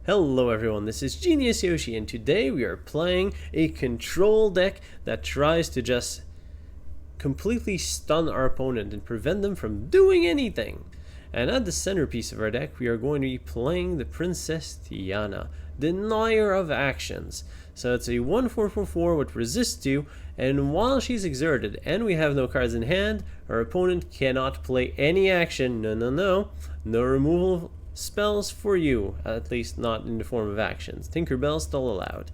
Hello everyone, this is Genius Yoshi, and today we are playing a control deck that tries to just completely stun our opponent and prevent them from doing anything. And at the centerpiece of our deck, we are going to be playing the Princess Tiana, Denier of Actions. So it's a 1/4/4 with resist 2, and while she's exerted and we have no cards in hand, our opponent cannot play any action. No removal spells for you, at least not in the form of actions. Tinkerbell's still allowed.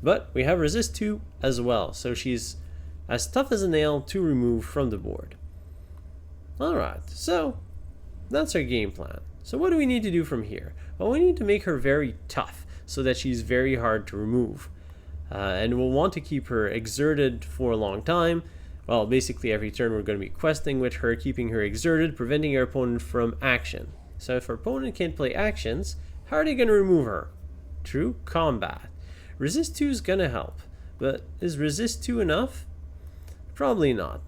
But we have resist 2 as well, so she's as tough as a nail to remove from the board. Alright, so that's our game plan. So what do we need to do from here? Well, we need to make her very tough so that she's very hard to remove. And we'll want to keep her exerted for a long time. Well, basically every turn we're going to be questing with her, keeping her exerted, preventing our opponent from action. So if our opponent can't play actions, how are they going to remove her? Through combat. Resist 2 is going to help, but is resist 2 enough? Probably not.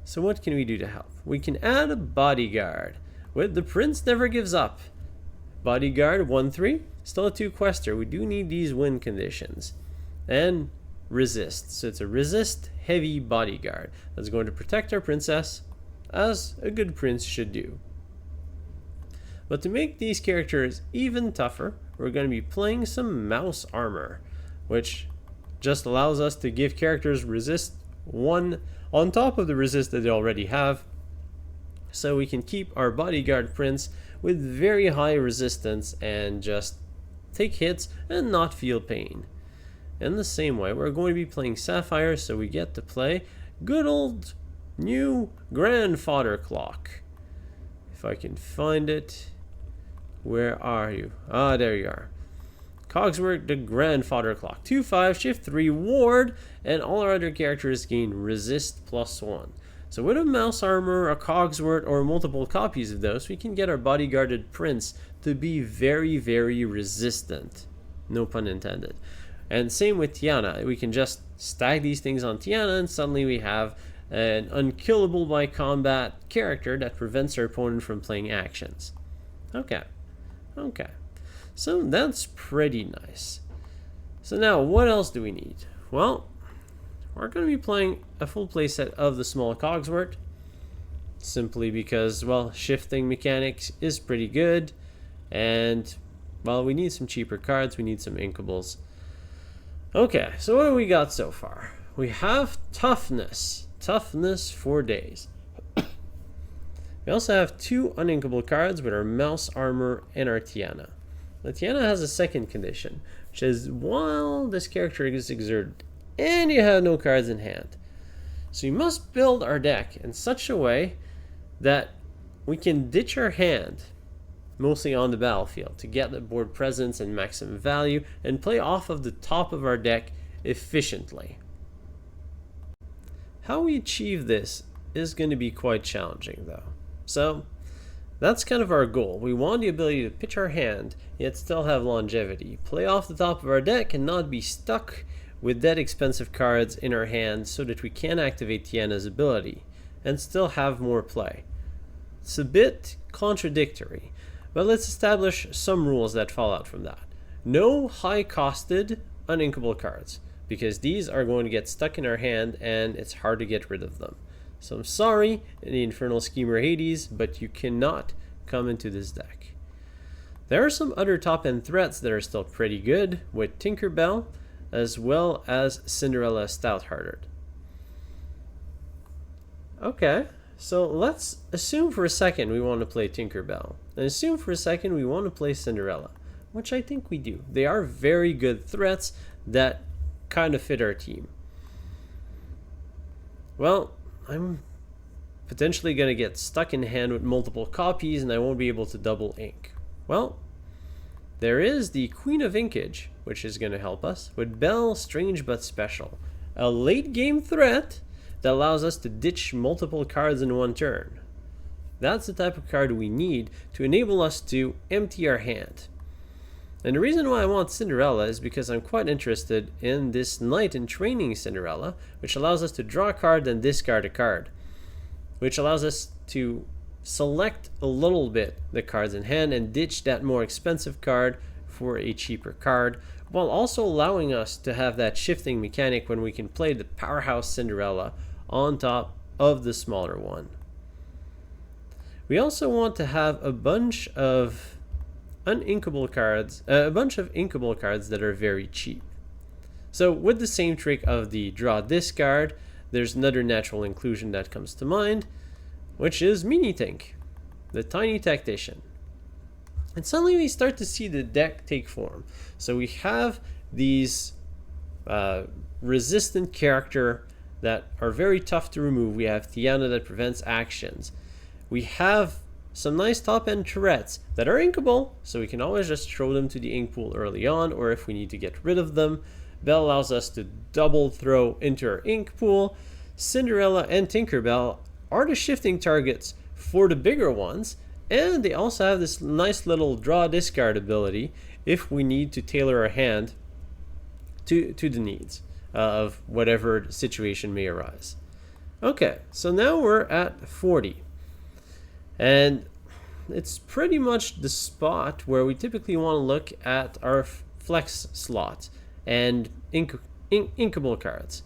So what can we do to help? We can add a bodyguard with the Prince Never Gives Up. Bodyguard 1/3, still a 2 quester. We do need these win conditions. And resist. So it's a resist heavy bodyguard that's going to protect our princess as a good prince should do. But to make these characters even tougher, we're going to be playing some mouse armor, which just allows us to give characters resist 1 on top of the resist that they already have, so we can keep our bodyguard prince with very high resistance and just take hits and not feel pain. In the same way, we're going to be playing Sapphire, so we get to play good old new grandfather clock. If I can find it. Where are you? Ah, there you are. Cogsworth, the grandfather clock. 2/5, shift 3, ward, and all our other characters gain resist +1. So with a mouse armor, a Cogsworth, or multiple copies of those, we can get our bodyguarded prince to be very, very resistant. No pun intended. And same with Tiana. We can just stack these things on Tiana, and suddenly we have an unkillable by combat character that prevents our opponent from playing actions. Okay, so that's pretty nice. So now what else do we need? Well, we're going to be playing a full playset of the small Cogsworth, simply because, well, shifting mechanics is pretty good, and, well, we need some cheaper cards, we need some inkables. Okay, so what do we got so far? We have toughness for days. We also have 2 uninkable cards with our mouse armor and our Tiana. The Tiana has a second condition, which is while this character is exerted and you have no cards in hand. So we must build our deck in such a way that we can ditch our hand mostly on the battlefield to get the board presence and maximum value and play off of the top of our deck efficiently. How we achieve this is going to be quite challenging though. So that's kind of our goal. We want the ability to pitch our hand, yet still have longevity. Play off the top of our deck and not be stuck with that expensive cards in our hand so that we can activate Tiana's ability and still have more play. It's a bit contradictory, but let's establish some rules that fall out from that. No high-costed, uninkable cards, because these are going to get stuck in our hand and it's hard to get rid of them. So I'm sorry, in the Infernal Schemer Hades, but you cannot come into this deck. There are some other top-end threats that are still pretty good, with Tinkerbell, as well as Cinderella Stouthearted. Okay, so let's assume for a second we want to play Tinkerbell, and assume for a second we want to play Cinderella, which I think we do. They are very good threats that kind of fit our team. Well, I'm potentially going to get stuck in hand with multiple copies and I won't be able to double ink. Well, there is the Queen of Inkage, which is going to help us, with Belle, Strange But Special. A late game threat that allows us to ditch multiple cards in one turn. That's the type of card we need to enable us to empty our hand. And the reason why I want Cinderella is because I'm quite interested in this Knight in Training Cinderella, which allows us to draw a card and discard a card, which allows us to select a little bit the cards in hand and ditch that more expensive card for a cheaper card, while also allowing us to have that shifting mechanic when we can play the powerhouse Cinderella on top of the smaller one. We also want to have a bunch of uninkable cards, a bunch of inkable cards that are very cheap. So with the same trick of the draw discard, there's another natural inclusion that comes to mind, which is Mini Tink, the tiny tactician. And suddenly we start to see the deck take form. So we have these resistant character that are very tough to remove. We have Tiana that prevents actions. We have some nice top-end turrets that are inkable, so we can always just throw them to the ink pool early on, or if we need to get rid of them. Belle allows us to double throw into our ink pool. Cinderella and Tinkerbell are the shifting targets for the bigger ones, and they also have this nice little draw discard ability if we need to tailor our hand to the needs of whatever situation may arise. Okay, so now we're at 40. And it's pretty much the spot where we typically want to look at our flex slot and inkable cards.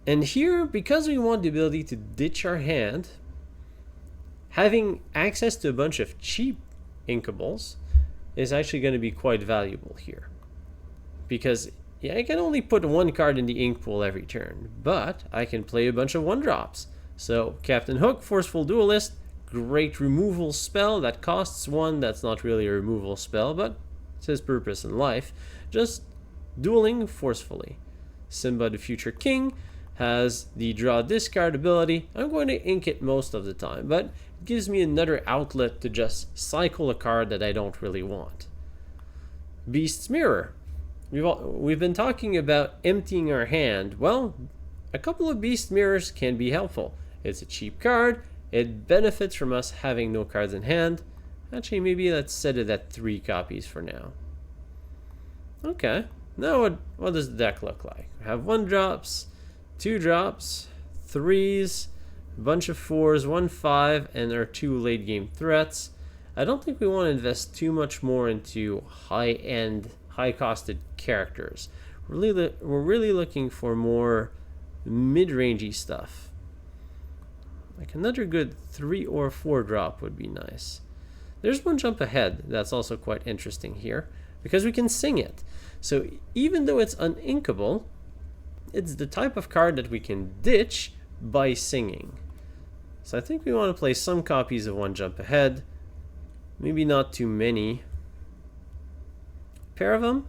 And here, because we want the ability to ditch our hand, having access to a bunch of cheap inkables is actually going to be quite valuable here. Because I can only put one card in the ink pool every turn, but I can play a bunch of 1-drops. So Captain Hook, Forceful Duelist, great removal spell that costs 1. That's not really a removal spell, but it's his purpose in life. Just dueling forcefully. Simba, the Future King, has the draw discard ability. I'm going to ink it most of the time, but it gives me another outlet to just cycle a card that I don't really want. Beast's Mirror. We've been talking about emptying our hand. Well, a couple of Beast Mirrors can be helpful. It's a cheap card. It benefits from us having no cards in hand. Actually, maybe let's set it at 3 copies for now. Okay, now what does the deck look like? We have 1-drops, 2-drops, 3s, a bunch of 4s, 1 5, and our 2 late game threats. I don't think we want to invest too much more into high-end, high-costed characters. We're really looking for more mid-rangey stuff. Like another good 3 or 4 drop would be nice. There's 1 jump ahead that's also quite interesting here because we can sing it. So even though it's uninkable, it's the type of card that we can ditch by singing. So I think we want to play some copies of 1 jump ahead. Maybe not too many. Pair of them?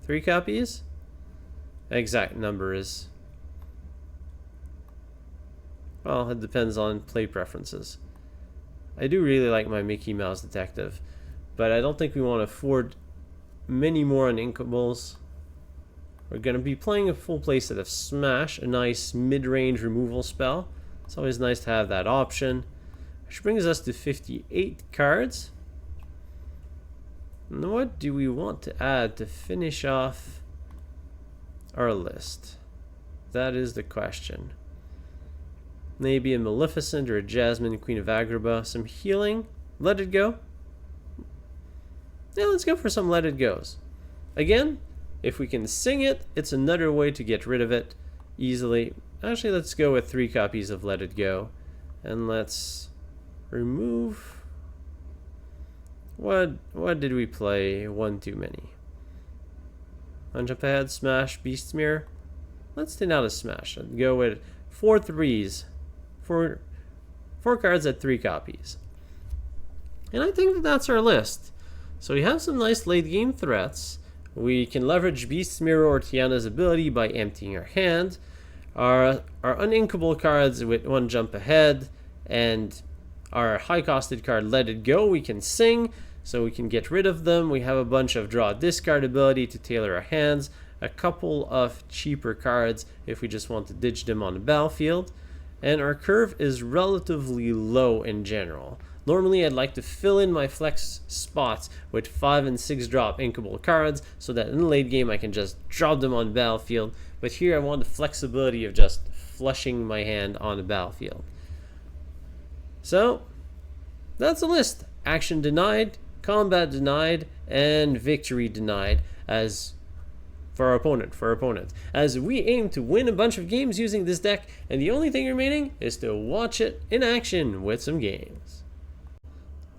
3 copies? Exact number is... well, it depends on play preferences. I do really like my Mickey Mouse Detective, but I don't think we want to afford many more uninkables. We're going to be playing a full playset of Smash, a nice mid-range removal spell. It's always nice to have that option. Which brings us to 58 cards. And what do we want to add to finish off our list? That is the question. Maybe a Maleficent or a Jasmine, Queen of Agrabah. Some healing. Let It Go. Yeah, let's go for some Let It Goes. Again, if we can sing it, it's another way to get rid of it easily. Actually, let's go with 3 copies of Let It Go. And let's remove... What did we play? 1 too many. Jump ahead, Smash, Beast's Mirror. Let's stay out of Smash. Let's go with 4 3s. 4 cards at 3 copies. And I think that's our list. So we have some nice late game threats. We can leverage Beast's Mirror or Tiana's ability by emptying our hand. Our uninkable cards with 1 jump ahead, and our high costed card Let It Go we can sing, so we can get rid of them. We have a bunch of draw discard ability to tailor our hands, a couple of cheaper cards if we just want to ditch them on the battlefield, and our curve is relatively low in general. Normally I'd like to fill in my flex spots with 5 and 6 drop inkable cards so that in the late game I can just drop them on the battlefield, but here I want the flexibility of just flushing my hand on the battlefield. So that's the list. Action denied, combat denied and victory denied as for our opponent, as we aim to win a bunch of games using this deck, and the only thing remaining is to watch it in action with some games.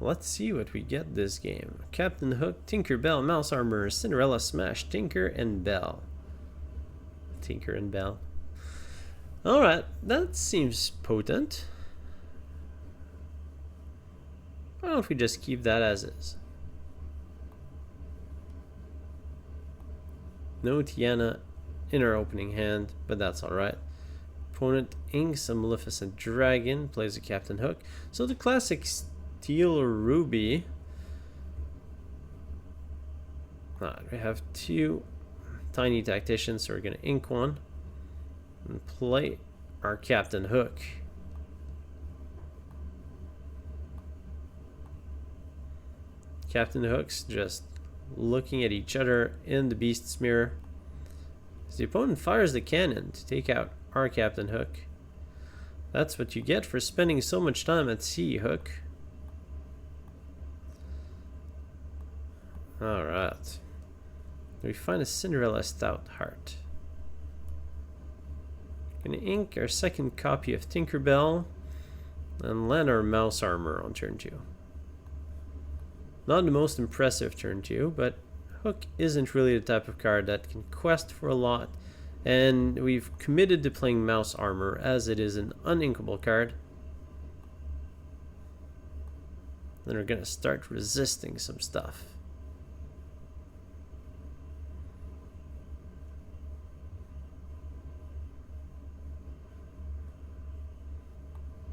Let's see what we get this game. Captain Hook, Tinker, Belle, Mouse Armor, Cinderella, Smash, Tinker, and Belle. Tinker and Belle. Alright, that seems potent. Why don't we just keep that as is? No Tiana in our opening hand, but that's alright. Opponent inks a Maleficent Dragon, plays a Captain Hook. So the classic Steel Ruby. Alright, we have two tiny Tacticians, so we're going to ink one and play our Captain Hook. Captain Hook's just looking at each other in the Beast's Mirror. As the opponent fires the cannon to take out our Captain Hook. That's what you get for spending so much time at sea, Hook. Alright. We find a Cinderella Stout Heart. Gonna ink our second copy of Tinkerbell and land our Mouse Armor on turn 2. Not the most impressive turn 2, but Hook isn't really the type of card that can quest for a lot, and we've committed to playing Mouse Armor as it is an uninkable card. Then we're gonna start resisting some stuff.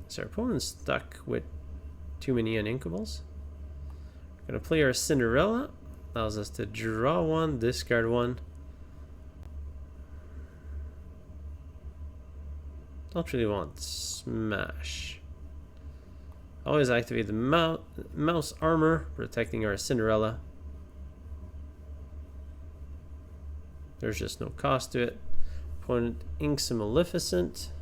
So our opponent's stuck with too many uninkables. Gonna play our Cinderella. Allows us to draw one, discard one. Don't really want Smash. Always activate the Mouse Armor, protecting our Cinderella. There's just no cost to it. Opponent inks a Maleficent.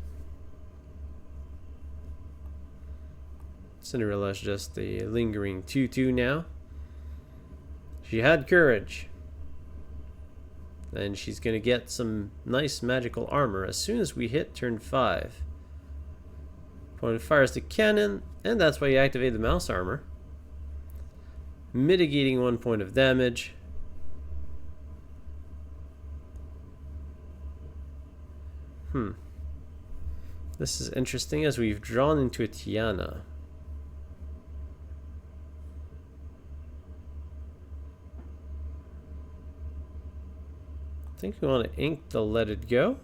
Cinderella's just a lingering 2/2 now. She had courage. And she's going to get some nice magical armor as soon as we hit turn 5. Opponent fires the cannon, and that's why you activate the Mouse Armor. Mitigating 1 point of damage. This is interesting as we've drawn into a Tiana. I think we want to ink the Let It Go.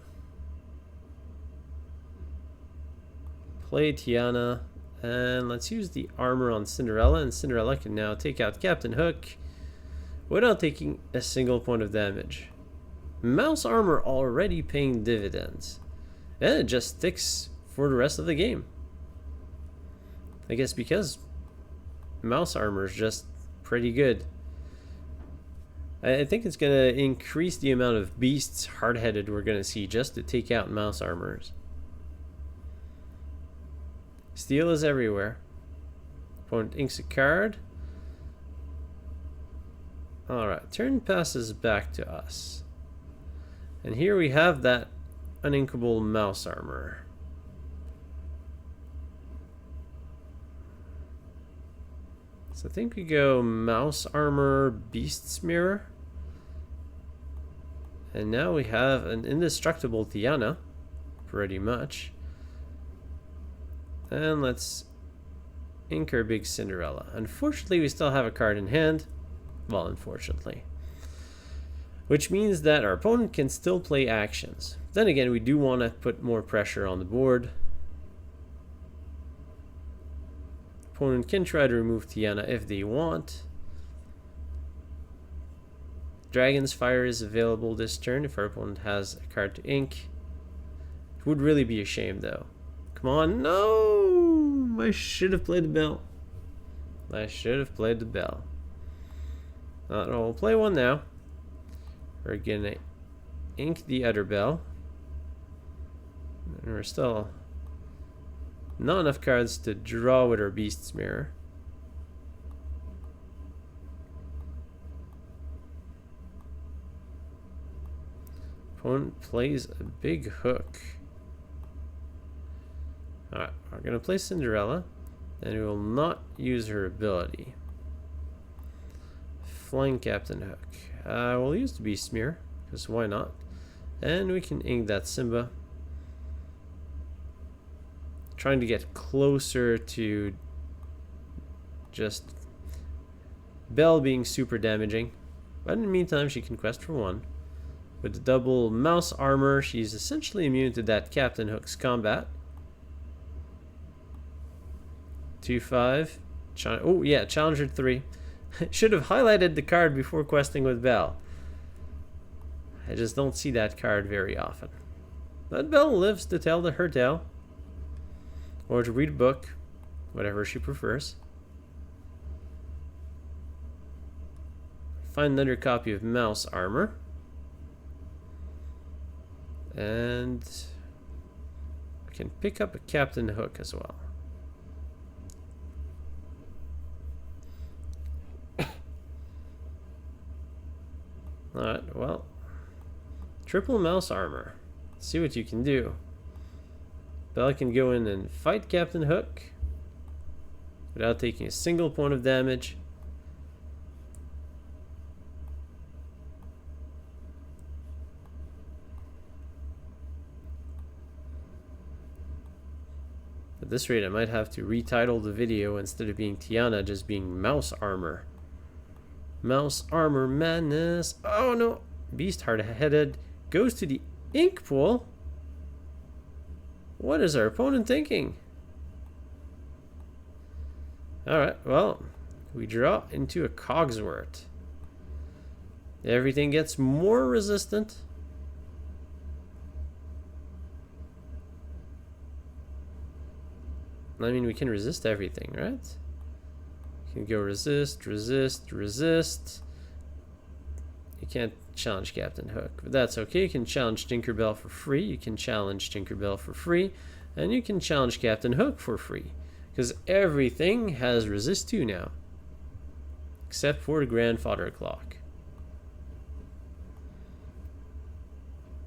Play Tiana, and let's use the armor on Cinderella, and Cinderella can now take out Captain Hook without taking a single point of damage. Mouse Armor already paying dividends, and it just sticks for the rest of the game. I guess because Mouse Armor is just pretty good. I think it's going to increase the amount of beasts hard-headed we're going to see just to take out Mouse Armors. Steel is everywhere. Opponent inks a card. Alright, turn passes back to us. And here we have that uninkable Mouse Armor. So I think we go Mouse Armor, Beast's Mirror. And now we have an indestructible Tiana, pretty much. And let's ink our big Cinderella. Unfortunately, we still have a card in hand. Well, unfortunately. Which means that our opponent can still play actions. Then again, we do want to put more pressure on the board. Opponent can try to remove Tiana if they want. Dragon's Fire is available this turn if our opponent has a card to ink. It would really be a shame though. Come on, no! I should have played the Belle. I should have played the Belle. We'll play one now. We're gonna ink the other Belle. And we're still not enough cards to draw with our Beast's Mirror. Opponent plays a big hook. Alright, we're going to play Cinderella, and we will not use her ability. Flying Captain Hook. We'll use the Beast Mirror, because why not? And we can ink that Simba. Trying to get closer to just Belle being super damaging. But in the meantime, she can quest for 1. With the double mouse armor, she's essentially immune to that Captain Hook's combat. 2-5. Oh yeah, Challenger 3. Should have highlighted the card before questing with Belle. I just don't see that card very often. But Belle lives to tell her tale. Or to read a book. Whatever she prefers. Find another copy of mouse armor. And we can pick up a Captain Hook as well. Alright, well. Triple mouse armor. Let's see what you can do. Belle can go in and fight Captain Hook without taking a single point of damage. At this rate, I might have to retitle the video instead of being Tiana, just being Mouse Armor. Mouse Armor Madness. Oh no! Beast hard-headed goes to the ink pool. What is our opponent thinking? Alright, well, we draw into a Cogsworth. Everything gets more resistant. I mean, we can resist everything, right? You can go resist, resist, resist. You can't challenge Captain Hook, but that's okay. You can challenge Tinkerbell for free. You can challenge Tinkerbell for free. And you can challenge Captain Hook for free. Because everything has resist 2 now. Except for the grandfather clock.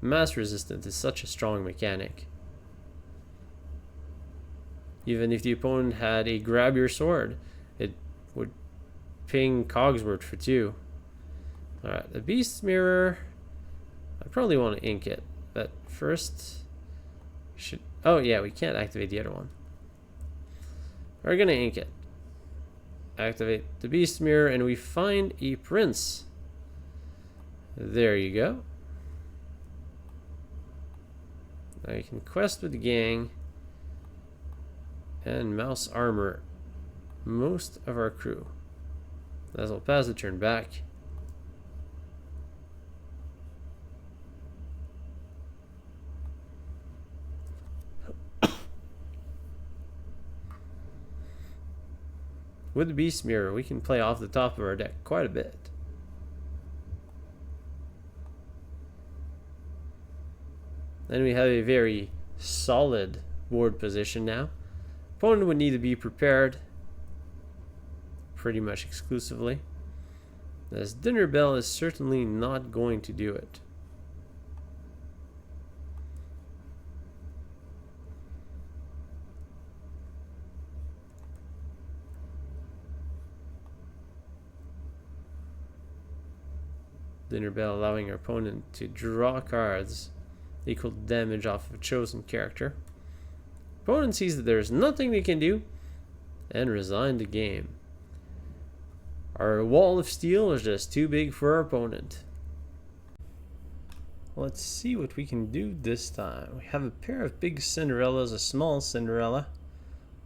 Mass resistance is such a strong mechanic. Even if the opponent had a grab your sword, it would ping Cogsworth for 2. Alright, the Beast Mirror. I probably want to ink it, but first should. Oh yeah, we can't activate the other one. We're gonna ink it. Activate the Beast Mirror, and we find a prince. There you go. Now you can quest with the gang and mouse armor most of our crew. As I'll pass the turn back. With the Beast Mirror, we can play off the top of our deck quite a bit. Then we have a very solid board position now. Opponent would need to be prepared pretty much exclusively, as Dinner Bell is certainly not going to do it. Dinner Bell allowing our opponent to draw cards equal to damage off of a chosen character. Opponent sees that there's nothing they can do and resign the game. Our wall of steel is just too big for our opponent. Let's see what we can do this time. We have a pair of big Cinderellas, a small Cinderella.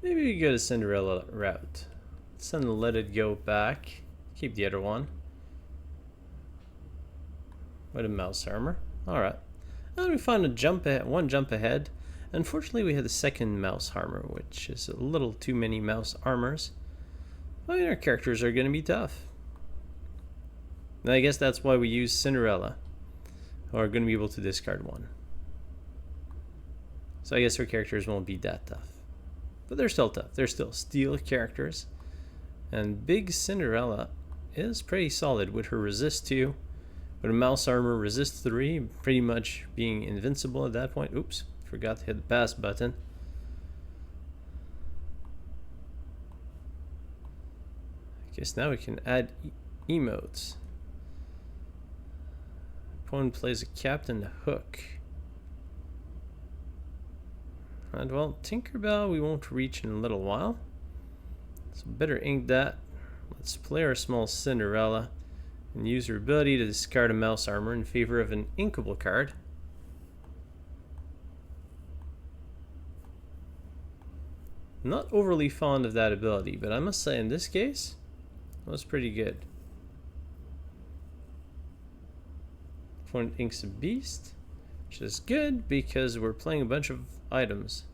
Maybe we go the Cinderella route. Let's let it go back. Keep the other one. With a mouse armor. Alright. And we find one jump ahead. Unfortunately, we had the second mouse armor, which is a little too many mouse armors. I mean, our characters are going to be tough. And I guess that's why we use Cinderella. Or are going to be able to discard 1. So I guess our characters won't be that tough. But they're still tough. They're still steel characters. And big Cinderella is pretty solid with her resist 2, But a mouse armor resist 3, pretty much being invincible at that point. Oops, forgot to hit the pass button. I guess now we can add emotes. Opponent plays a Captain Hook. And well, Tinkerbell we won't reach in a little while. So better ink that. Let's play our small Cinderella and use her ability to discard a mouse armor in favor of an inkable card. Not overly fond of that ability, but I must say in this case, it was pretty good. Opponent inks a beast, which is good because we're playing a bunch of items.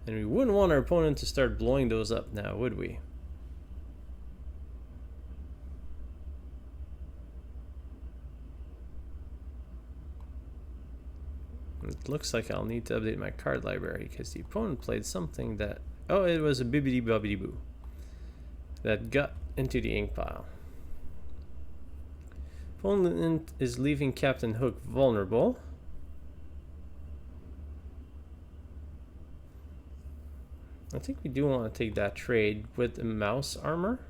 And we wouldn't want our opponent to start blowing those up now, would we? It looks like I'll need to update my card library because the opponent played something that... Oh, it was a bibbidi bobbidi boo that got into the ink pile. Opponent is leaving Captain Hook vulnerable. I think we do want to take that trade with the mouse armor.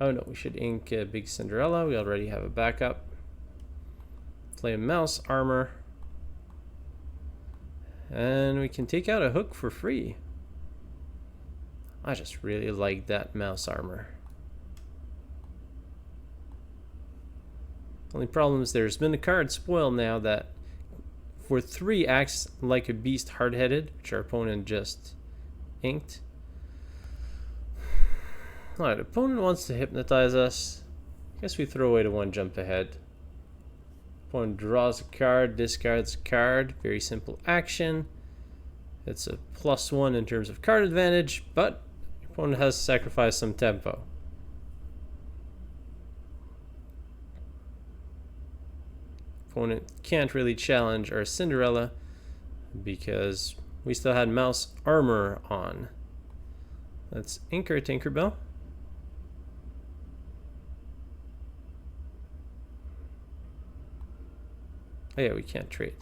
Oh no, we should ink Big Cinderella. We already have a backup. Play a mouse armor. And we can take out a hook for free. I just really like that mouse armor. Only problem is there's been a card spoiled now that for 3 acts like a beast hard-headed, which our opponent just inked. Alright, opponent wants to hypnotize us. I guess we throw away the 1 jump ahead. Opponent draws a card, discards a card. Very simple action. It's a +1 in terms of card advantage, but opponent has sacrificed some tempo. Opponent can't really challenge our Cinderella because we still had mouse armor on. Let's ink our Tinkerbell. Oh yeah, we can't trade.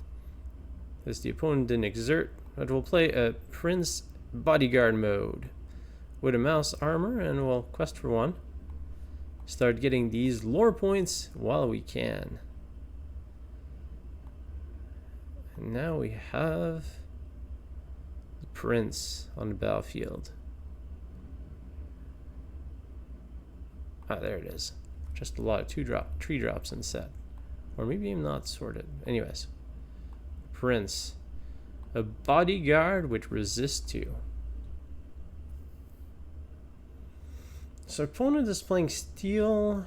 Because the opponent didn't exert, but we'll play a Prince Bodyguard mode with a mouse armor and we'll quest for 1. Start getting these lore points while we can. And now we have the Prince on the battlefield. Ah, there it is. Just a lot of 3 drops in set. Or maybe I'm not sorted. Anyways. Prince. A bodyguard with resist 2. So opponent is playing Steel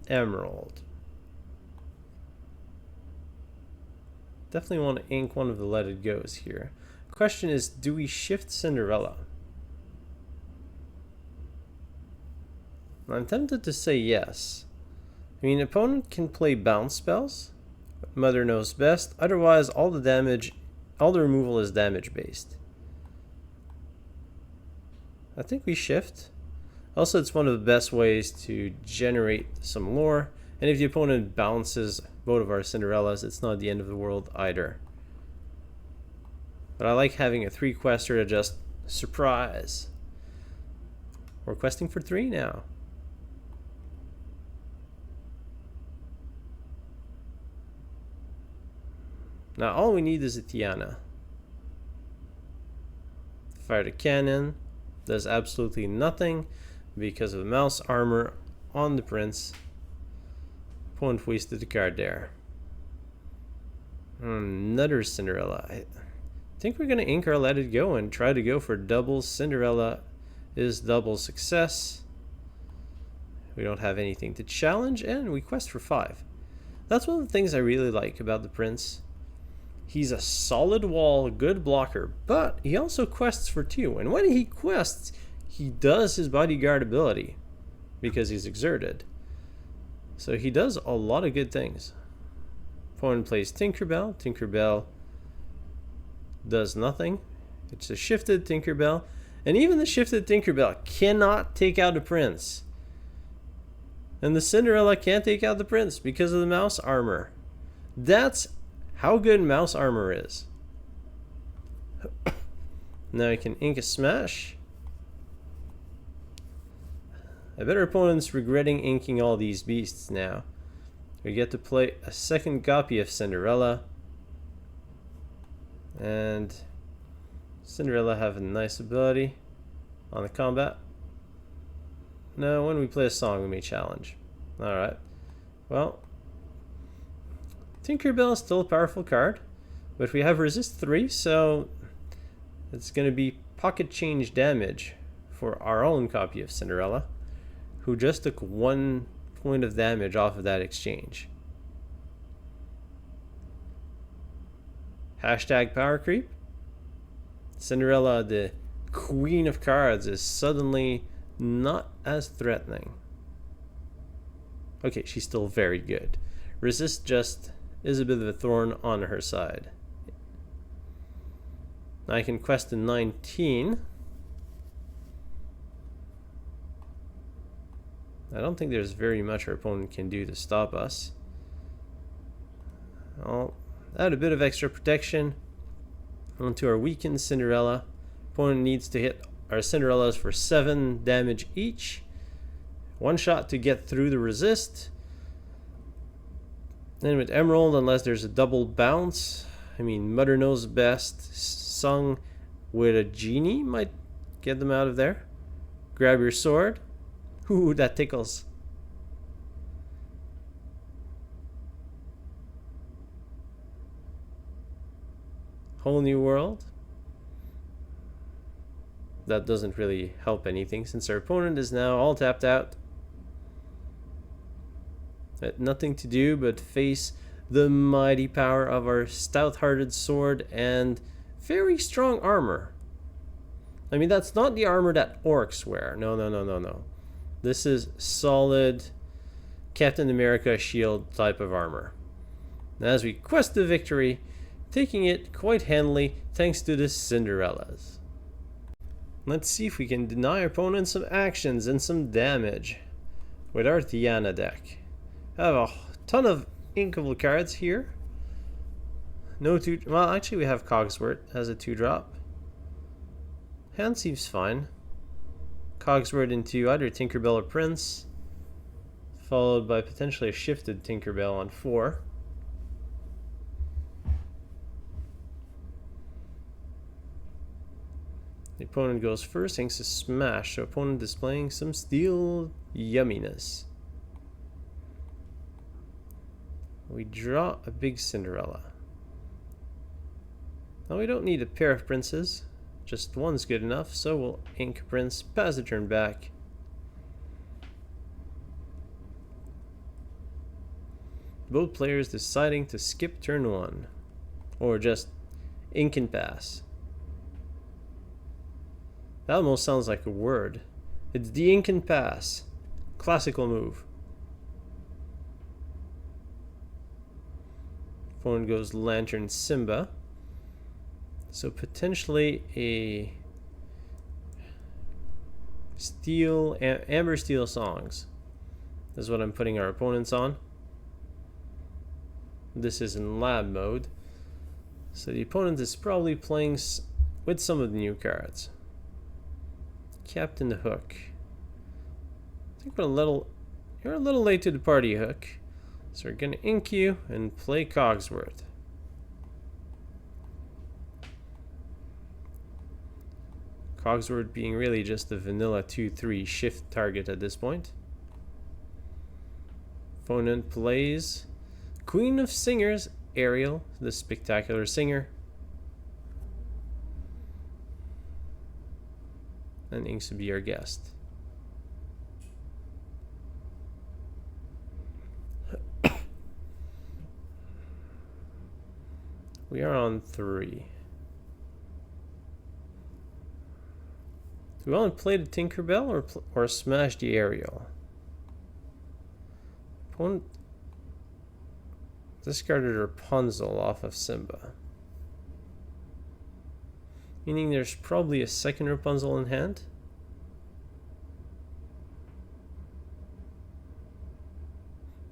Emerald. Definitely want to ink one of the Let It Goes here. Question is, do we shift Cinderella? I'm tempted to say yes. I mean, opponent can play bounce spells. Mother knows best. Otherwise, all the removal is damage based. I think we shift. Also, it's one of the best ways to generate some lore. And if the opponent bounces both of our Cinderellas, it's not the end of the world either. But I like having a 3 quester to just surprise. We're questing for 3 now. Now all we need is a Tiana. Fire the cannon. Does absolutely nothing because of the mouse armor on the prince. Opponent wasted the card there. Another Cinderella. I think we're going to ink our Let It Go and try to go for double Cinderella is double success. We don't have anything to challenge and we quest for 5. That's one of the things I really like about the prince. He's a solid wall, good blocker, but he also quests for 2. And when he quests, he does his bodyguard ability because he's exerted. So he does a lot of good things. Opponent plays Tinkerbell. Tinkerbell does nothing. It's a shifted Tinkerbell. And even the shifted Tinkerbell cannot take out the prince. And the Cinderella can't take out the prince because of the mouse armor. That's how good mouse armor is. Now I can ink a smash. I bet our opponent's regretting inking all these beasts now. We get to play a second copy of Cinderella. And Cinderella have a nice ability on the combat. No, when we play a song we may challenge. Alright. Well, Tinkerbell is still a powerful card, but we have resist 3, so it's going to be pocket change damage for our own copy of Cinderella, who just took 1 point of damage off of that exchange. Hashtag power creep. Cinderella, the queen of cards, is suddenly not as threatening. Okay, she's still very good. Resist just is a bit of a thorn on her side. Now I can quest a 19. I don't think there's very much our opponent can do to stop us. I'll add a bit of extra protection onto our weakened Cinderella. Opponent needs to hit our Cinderellas for 7 damage each. 1 shot to get through the resist. Then with Emerald, unless there's a double bounce, I mean, Mother Knows Best sung with a genie might get them out of there. Grab your sword. Ooh, that tickles. Whole New World. That doesn't really help anything since our opponent is now all tapped out. Nothing to do but face the mighty power of our stout-hearted sword and very strong armor. I mean, that's not the armor that orcs wear. No. This is solid Captain America shield type of armor. And as we quest the victory, taking it quite handily thanks to the Cinderellas. Let's see if we can deny our opponent some actions and some damage with our Tiana deck. I have a ton of inkable cards here. Well, actually we have Cogsworth as a 2-drop. Hand seems fine. Cogsworth into either Tinkerbell or Prince, followed by potentially a shifted Tinkerbell on 4. The opponent goes first, inks a smash, so opponent displaying some steel yumminess. We draw a big Cinderella. Now we don't need a pair of princes, just one's good enough, so we'll ink Prince, pass the turn back. Both players deciding to skip turn 1, or just ink and pass. That almost sounds like a word. It's the ink and pass. Classical move. Opponent goes Lantern Simba. So potentially a steel, amber steel songs. This is what I'm putting our opponents on. This is in lab mode. So the opponent is probably playing with some of the new cards. Captain Hook. I think you're a little late to the party, Hook. So we're gonna ink you and play Cogsworth. Cogsworth being really just a vanilla 2-3 shift target at this point. Opponent plays Queen of Singers, Ariel, the spectacular singer. And inks to be our guest. We are on 3. Do we want to play the Tinkerbell or smash the Ariel? Opponent discarded Rapunzel off of Simba. Meaning there's probably a second Rapunzel in hand.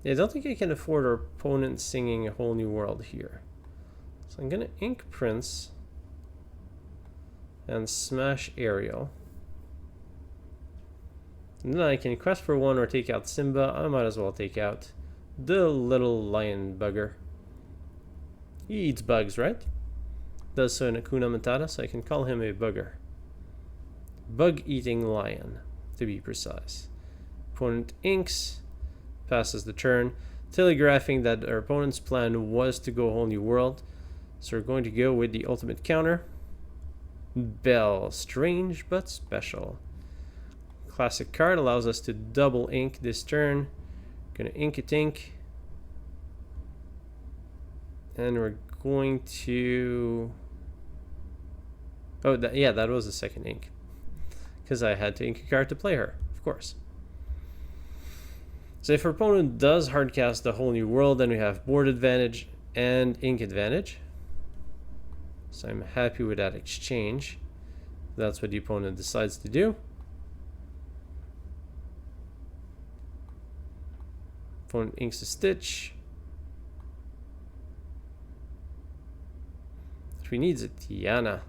Yeah, I don't think I can afford our opponent singing a whole new world here. So I'm gonna ink Prince and smash Ariel. And then I can quest for one or take out Simba. I might as well take out the little lion bugger. He eats bugs, right? Does so in Hakuna Matata, so I can call him a bugger. Bug-eating lion, to be precise. Opponent inks, passes the turn, telegraphing that our opponent's plan was to go a whole new world. So we're going to go with the ultimate counter. Belle, strange but special. Classic card allows us to double ink this turn. Gonna ink it ink. And we're going to... Oh, yeah, that was the second ink. Because I had to ink a card to play her, of course. So if our opponent does hardcast the whole new world, then we have board advantage and ink advantage. So I'm happy with that exchange. That's what the opponent decides to do. Opponent inks a Stitch. What we need is a Tiana.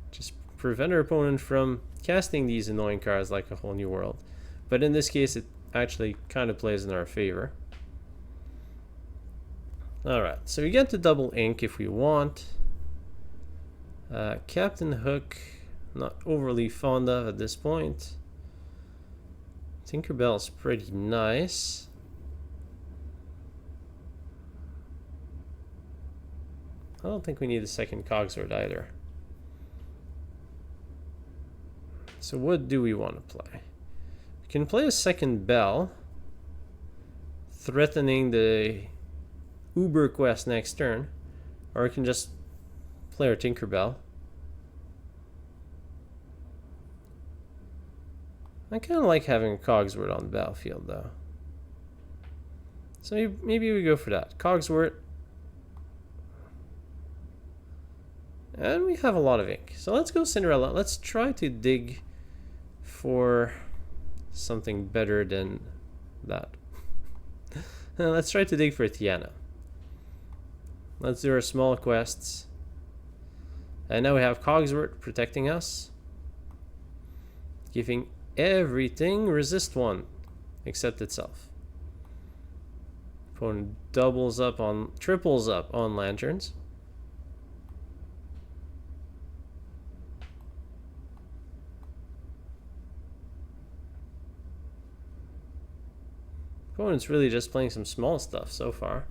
Just prevent our opponent from casting these annoying cards like a whole new world. But in this case, it actually kind of plays in our favor. Alright, so we get to double ink if we want. Captain Hook, not overly fond of at this point. Tinkerbell's pretty nice. I don't think we need a second Cogsworth either. So what do we want to play? We can play a second Belle, threatening the Uber quest next turn, or we can just play our Tinkerbell. I kind of like having a Cogsworth on the battlefield though. So maybe we go for that. Cogsworth. And we have a lot of ink. So let's go Cinderella. Let's try to dig for something better than that. Let's try to dig for Tiana. Let's do our small quests. And now we have Cogsworth protecting us. Giving everything resist 1 except itself. Opponent triples up on lanterns. Opponent's really just playing some small stuff so far.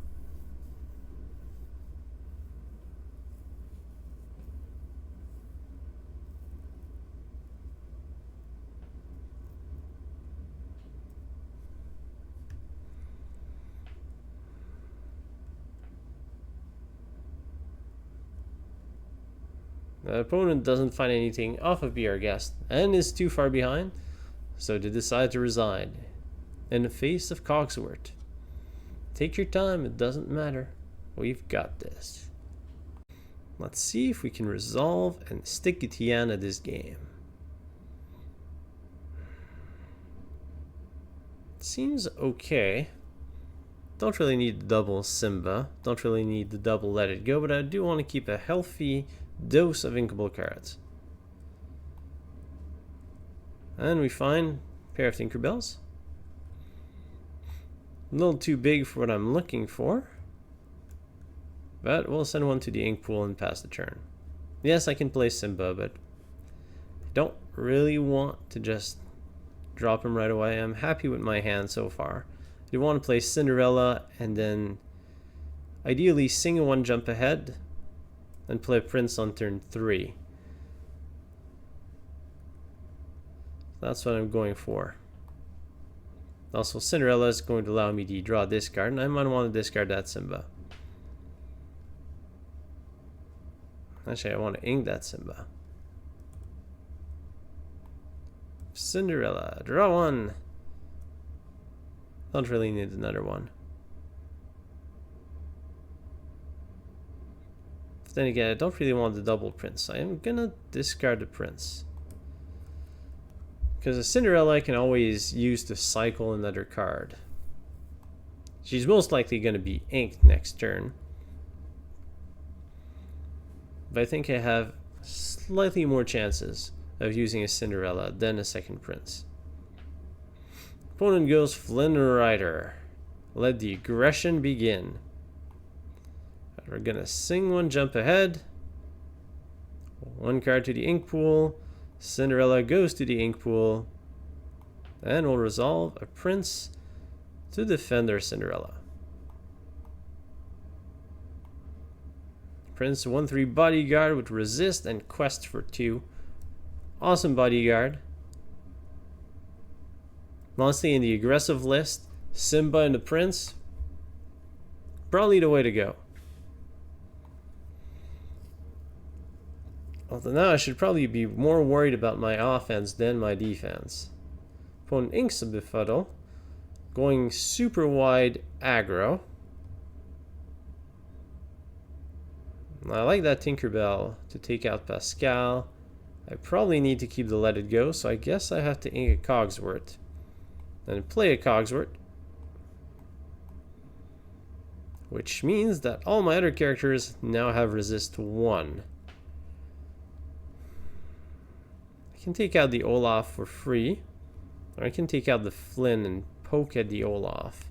The opponent doesn't find anything off of Be Our Guest and is too far behind, so they decide to resign in the face of Cogsworth. Take your time, it doesn't matter. We've got this. Let's see if we can resolve and stick to Tiana this game. Seems okay. Don't really need the double Simba. Don't really need the double Let It Go, but I do want to keep a healthy dose of inkable cards. And we find a pair of Tinkerbells. A little too big for what I'm looking for. But we'll send one to the ink pool and pass the turn. Yes, I can play Simba, but I don't really want to just drop him right away. I'm happy with my hand so far. You want to play Cinderella and then ideally sing a 1 jump ahead and play Prince on turn 3. That's what I'm going for. Also, Cinderella is going to allow me to draw this card, and I might want to discard that Simba. Actually, I want to ink that Simba. Cinderella, draw 1. Don't really need another one. Then again, I don't really want the double Prince. I am gonna discard the Prince. Because a Cinderella can always use to cycle another card. She's most likely going to be inked next turn. But I think I have slightly more chances of using a Cinderella than a second prince. Opponent goes Flynn Rider. Let the aggression begin. We're going to sing one jump ahead. One card to the ink pool. Cinderella goes to the ink pool. And we'll resolve a prince to defend our Cinderella. Prince 1/3 bodyguard with resist and quest for 2. Awesome bodyguard. Honestly, in the aggressive list, Simba and the prince, probably the way to go. Although now I should probably be more worried about my offense than my defense. Opponent inks a befuddle, going super wide aggro. I like that Tinkerbell to take out Pascal. I probably need to keep the Let It Go, so I guess I have to ink a Cogsworth. And play a Cogsworth. Which means that all my other characters now have resist 1. I can take out the Olaf for free. Or I can take out the Flynn and poke at the Olaf.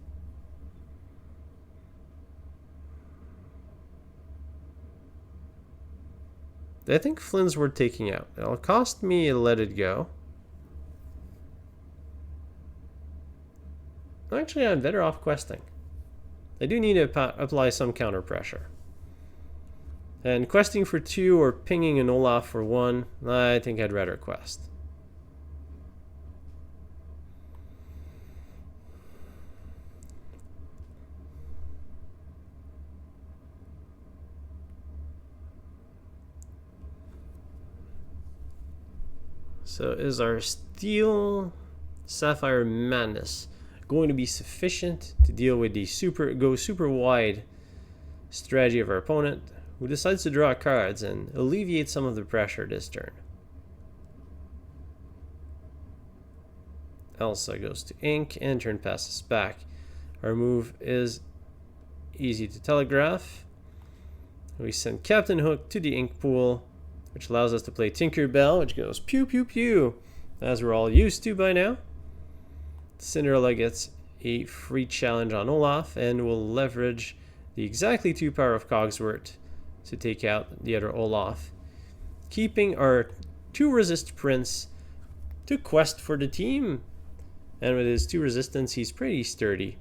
I think Flynn's worth taking out. It'll cost me a Let It Go. Actually, I'm better off questing. I do need to apply some counter pressure. And questing for 2 or pinging an Olaf for 1, I think I'd rather quest. So is our Steel Sapphire Madness going to be sufficient to deal with the super wide strategy of our opponent, who decides to draw cards and alleviate some of the pressure this turn? Elsa goes to ink and turn passes back. Our move is easy to telegraph. We send Captain Hook to the ink pool, which allows us to play Tinkerbell, which goes pew pew pew, as we're all used to by now. Cinderella gets a free challenge on Olaf, and will leverage the exactly 2 power of Cogsworth to take out the other Olaf, keeping our 2 resist prince to quest for the team. And with his 2 resistance, he's pretty sturdy.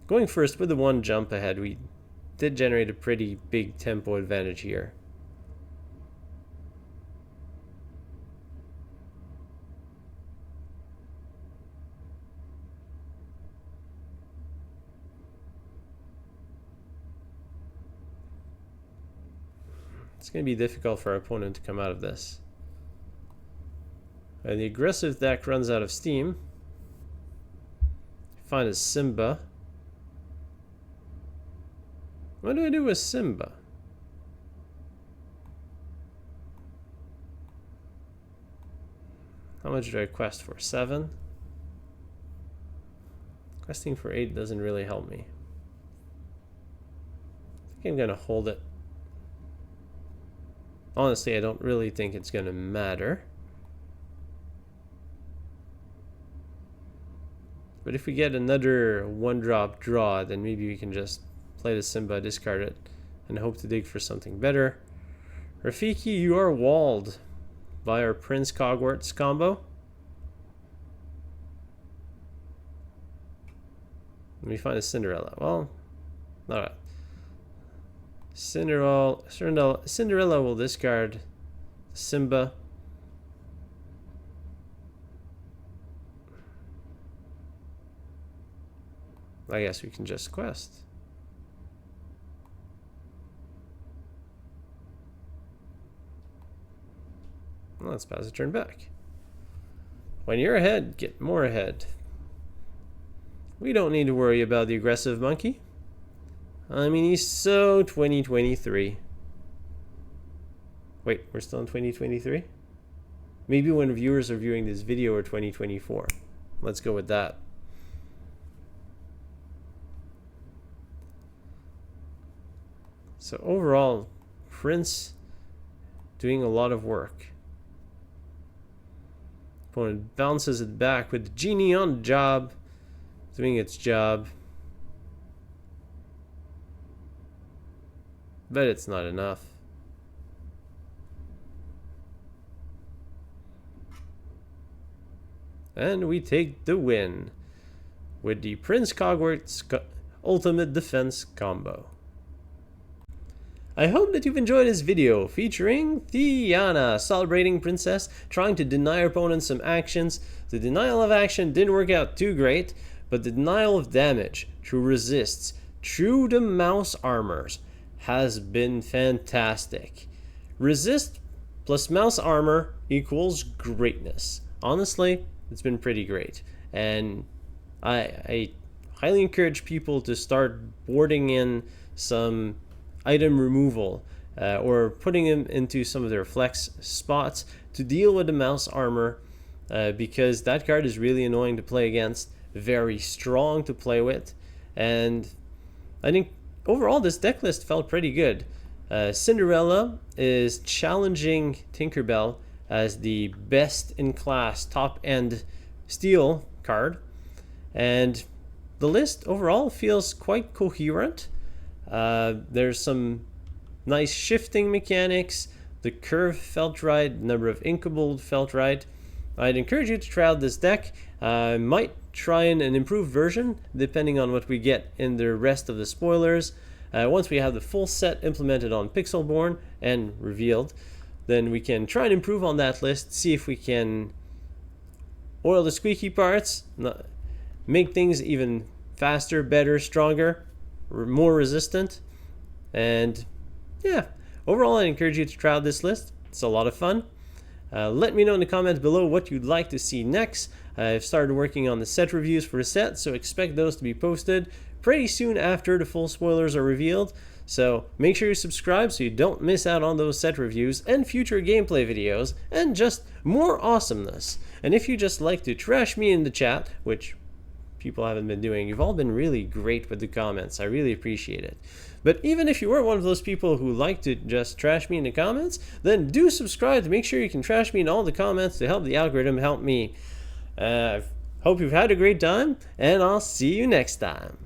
Going first with the 1 jump ahead, we did generate a pretty big tempo advantage here. It's going to be difficult for our opponent to come out of this. And the aggressive deck runs out of steam. Find a Simba. What do I do with Simba? How much do I quest for? 7? Questing for 8 doesn't really help me. I think I'm going to hold it. Honestly, I don't really think it's going to matter. But if we get another 1-drop draw, then maybe we can just play the Simba, discard it, and hope to dig for something better. Rafiki, you are walled by our Prince Cogworth's combo. Let me find a Cinderella. Well, alright. Cinderella will discard Simba. I guess we can just quest. Well, let's pass a turn back. When you're ahead, get more ahead. We don't need to worry about the aggressive monkey. I mean, he's so 2023. Wait, we're still in 2023? maybe when viewers are viewing this video, or 2024. Let's go with that. So overall, Prince doing a lot of work. Opponent bounces it back with the genie on the job, doing its job. But it's not enough. And we take the win with the Prince Cogsworth's ultimate defense combo. I hope that you've enjoyed this video featuring Tiana, celebrating princess, trying to deny her opponent some actions. The denial of action didn't work out too great, but the denial of damage through resists, through the mouse armors, has been fantastic. Resist plus mouse armor equals greatness. Honestly, it's been pretty great. And I highly encourage people to start boarding in some item removal or putting them into some of their flex spots to deal with the mouse armor, because that card is really annoying to play against, very strong to play with, and I think overall this deck list felt pretty good. Cinderella is challenging Tinkerbell as the best in class top end steel card, and the list overall feels quite coherent. There's some nice shifting mechanics. The curve felt right, the number of Inkabold felt right. I'd encourage you to try out this deck. I might try an improved version depending on what we get in the rest of the spoilers. Once we have the full set implemented on Pixelborn and revealed, then we can try and improve on that list, see if we can oil the squeaky parts, make things even faster, better, stronger, more resistant. And yeah, overall I encourage you to try out this list. It's a lot of fun. Let me know in the comments below what you'd like to see next. I've started working on the set reviews for the set, so expect those to be posted pretty soon after the full spoilers are revealed. So make sure you subscribe so you don't miss out on those set reviews and future gameplay videos and just more awesomeness. And if you just like to trash me in the chat, which people haven't been doing, you've all been really great with the comments. I really appreciate it. But even if you were one of those people who like to just trash me in the comments, then do subscribe to make sure you can trash me in all the comments to help the algorithm help me. Hope you've had a great time, and I'll see you next time.